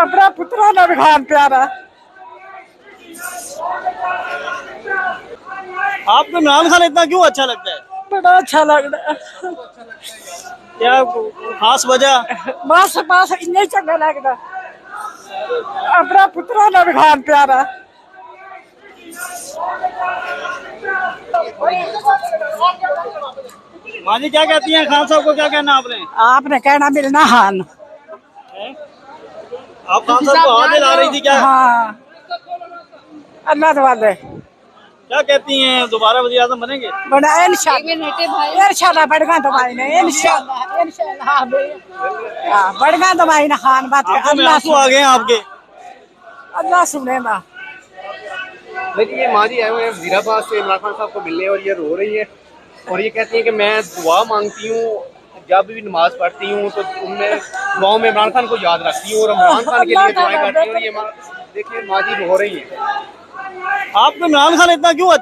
अपना पुत्रा ने खान प्यारा। आपको इमरान खान इतना क्यों अच्छा लगता है? बड़ा अच्छा लगता है। क्या खास वजह? बस बस इन्ना चंगा लगता, अपना पुत्रा ने खान प्यारा। माँ जी क्या कहती हैं? खान साहब को क्या कहना आपने? आपने कहना मिलना हान। आप खान साहब को हाथ ला रही थी क्या? हाँ, अल्लाह वाले क्या कहती हैं, दोबारा वज़ीर आज़म बनेंगे? बड़ा इंशाल्लाह बढ़गा दवाई ने इंशाल्लाह बढ़गा दवाई ना खान बात आंखों में आंसू आ गए हैं आपके। अल्लाह सुनेगा। लेकिन ये माँ जी आए हुए हैं वजीराबाद से इमरान खान साहब को मिलने और ये रो रही है और ये कहती है कि मैं दुआ मांगती हूँ, जब भी नमाज पढ़ती हूँ तो उनमें दुआओं में इमरान खान को याद रखती हूँ और इमरान खान के लिए दुआएं करती हूँ। और ये देखिए माँ जी रो रही है। आपको इमरान खान इतना क्यों अच्छा